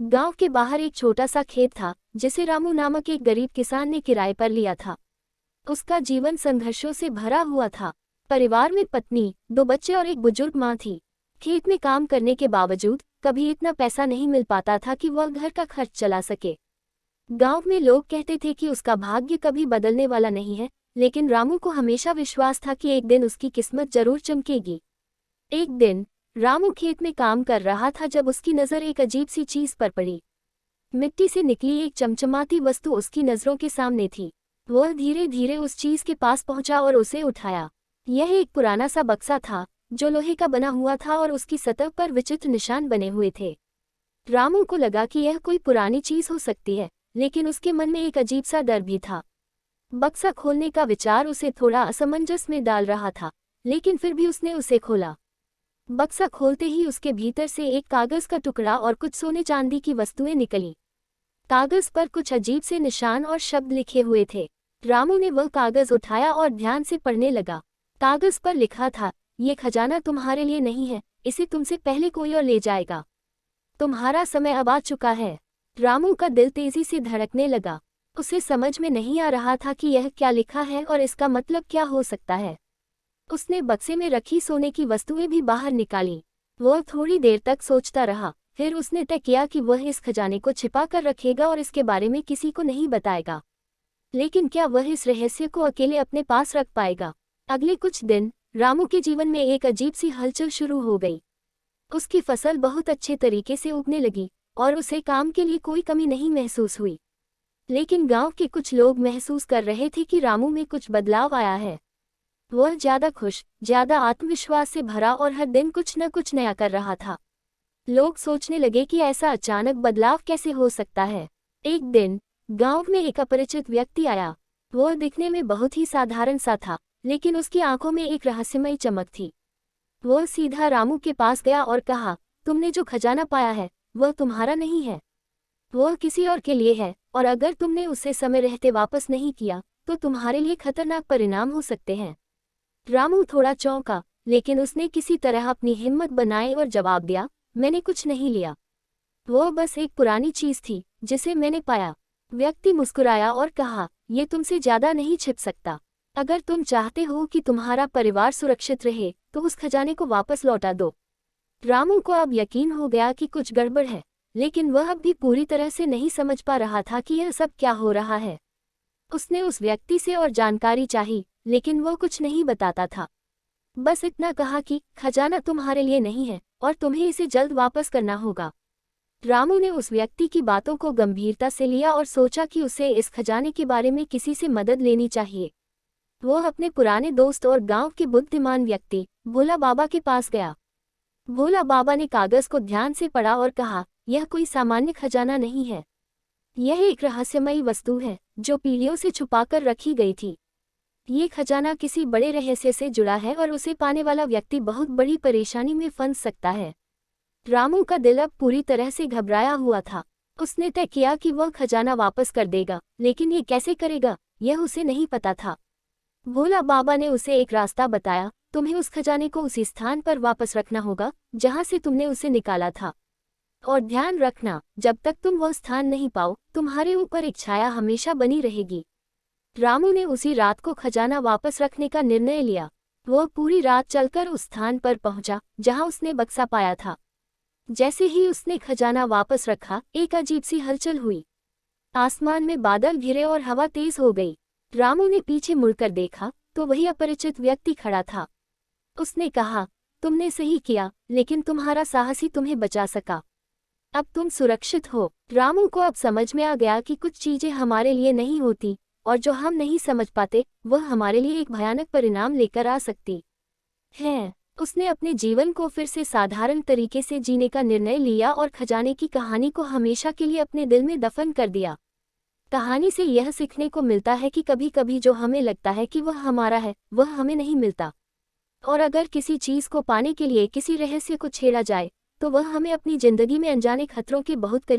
गांव के बाहर एक छोटा सा खेत था जिसे रामू नामक एक गरीब किसान ने किराए पर लिया था। उसका जीवन संघर्षों से भरा हुआ था। परिवार में पत्नी, 2 बच्चे और एक बुजुर्ग माँ थी। खेत में काम करने के बावजूद कभी इतना पैसा नहीं मिल पाता था कि वह घर का खर्च चला सके। गांव में लोग कहते थे कि उसका भाग्य कभी बदलने वाला नहीं है, लेकिन रामू को हमेशा विश्वास था कि एक दिन उसकी किस्मत जरूर चमकेगी। एक दिन रामू खेत में काम कर रहा था जब उसकी नज़र एक अजीब सी चीज पर पड़ी। मिट्टी से निकली एक चमचमाती वस्तु उसकी नज़रों के सामने थी। वह धीरे धीरे उस चीज के पास पहुंचा और उसे उठाया। यह एक पुराना सा बक्सा था जो लोहे का बना हुआ था और उसकी सतह पर विचित्र निशान बने हुए थे। रामू को लगा कि यह कोई पुरानी चीज हो सकती है, लेकिन उसके मन में एक अजीब सा डर भी था। बक्सा खोलने का विचार उसे थोड़ा असमंजस में डाल रहा था, लेकिन फिर भी उसने उसे खोला। बक्सा खोलते ही उसके भीतर से एक कागज का टुकड़ा और कुछ सोने चांदी की वस्तुएं निकलीं। कागज पर कुछ अजीब से निशान और शब्द लिखे हुए थे। रामू ने वह कागज उठाया और ध्यान से पढ़ने लगा। कागज पर लिखा था, ये खजाना तुम्हारे लिए नहीं है, इसे तुमसे पहले कोई और ले जाएगा। तुम्हारा समय अब आ चुका है। रामू का दिल तेजी से धड़कने लगा। उसे समझ में नहीं आ रहा था कि यह क्या लिखा है और इसका मतलब क्या हो सकता है। उसने बक्से में रखी सोने की वस्तुएं भी बाहर निकाली। वह थोड़ी देर तक सोचता रहा, फिर उसने तय किया कि वह इस खजाने को छिपा कर रखेगा और इसके बारे में किसी को नहीं बताएगा। लेकिन क्या वह इस रहस्य को अकेले अपने पास रख पाएगा? अगले कुछ दिन रामू के जीवन में एक अजीब सी हलचल शुरू हो गई। उसकी फसल बहुत अच्छे तरीके से उगने लगी और उसे काम के लिए कोई कमी नहीं महसूस हुई। लेकिन गांव के कुछ लोग महसूस कर रहे थे कि रामू में कुछ बदलाव आया है। वह ज्यादा खुश, ज्यादा आत्मविश्वास से भरा और हर दिन कुछ न कुछ नया कर रहा था। लोग सोचने लगे कि ऐसा अचानक बदलाव कैसे हो सकता है। एक दिन गांव में एक अपरिचित व्यक्ति आया। वह दिखने में बहुत ही साधारण सा था, लेकिन उसकी आंखों में एक रहस्यमयी चमक थी। वह सीधा रामू के पास गया और कहा, तुमने जो खजाना पाया है वह तुम्हारा नहीं है, वह किसी और के लिए है, और अगर तुमने उसे समय रहते वापस नहीं किया तो तुम्हारे लिए खतरनाक परिणाम हो सकते हैं। रामू थोड़ा चौंका, लेकिन उसने किसी तरह अपनी हिम्मत बनाई और जवाब दिया, मैंने कुछ नहीं लिया। वह बस एक पुरानी चीज थी जिसे मैंने पाया। व्यक्ति मुस्कुराया और कहा, यह तुमसे ज्यादा नहीं छिप सकता। अगर तुम चाहते हो कि तुम्हारा परिवार सुरक्षित रहे तो उस खजाने को वापस लौटा दो। रामू को अब यकीन हो गया कि कुछ गड़बड़ है, लेकिन वह अब भी पूरी तरह से नहीं समझ पा रहा था कि यह सब क्या हो रहा है। उसने उस व्यक्ति से और जानकारी चाही, लेकिन वह कुछ नहीं बताता था। बस इतना कहा कि खजाना तुम्हारे लिए नहीं है और तुम्हें इसे जल्द वापस करना होगा। रामू ने उस व्यक्ति की बातों को गंभीरता से लिया और सोचा कि उसे इस खजाने के बारे में किसी से मदद लेनी चाहिए। वह अपने पुराने दोस्त और गांव के बुद्धिमान व्यक्ति भोला बाबा के पास गया। भोला बाबा ने कागज को ध्यान से पढ़ा और कहा, यह कोई सामान्य खजाना नहीं है। यह एक रहस्यमयी वस्तु है जो पीढ़ियों से छुपाकर रखी गई थी। ये खजाना किसी बड़े रहस्य से जुड़ा है और उसे पाने वाला व्यक्ति बहुत बड़ी परेशानी में फंस सकता है। रामू का दिल अब पूरी तरह से घबराया हुआ था। उसने तय किया कि वह खजाना वापस कर देगा, लेकिन ये कैसे करेगा यह उसे नहीं पता था। भोला बाबा ने उसे एक रास्ता बताया, तुम्हें उस खजाने को उसी स्थान पर वापस रखना होगा जहां से तुमने उसे निकाला था। और ध्यान रखना, जब तक तुम वह स्थान नहीं पाओ तुम्हारे ऊपर एक छाया हमेशा बनी रहेगी। रामू ने उसी रात को खजाना वापस रखने का निर्णय लिया। वह पूरी रात चलकर उस स्थान पर पहुंचा जहां उसने बक्सा पाया था। जैसे ही उसने खजाना वापस रखा, एक अजीब सी हलचल हुई। आसमान में बादल घिरे और हवा तेज हो गई। रामू ने पीछे मुड़कर देखा तो वही अपरिचित व्यक्ति खड़ा था। उसने कहा, तुमने सही किया, लेकिन तुम्हारा साहस ही तुम्हें बचा सका। अब तुम सुरक्षित हो। रामू को अब समझ में आ गया कि कुछ चीजें हमारे लिए नहीं होती और जो हम नहीं समझ पाते वह हमारे लिए एक भयानक परिणाम लेकर आ सकती है। उसने अपने जीवन को फिर से साधारण तरीके से जीने का निर्णय लिया और खजाने की कहानी को हमेशा के लिए अपने दिल में दफन कर दिया। कहानी से यह सीखने को मिलता है कि कभी कभी जो हमें लगता है कि वह हमारा है वह हमें नहीं मिलता, और अगर किसी चीज को पाने के लिए किसी रहस्य को छेड़ा जाए तो वह हमें अपनी जिंदगी में अनजाने खतरों के बहुत करीब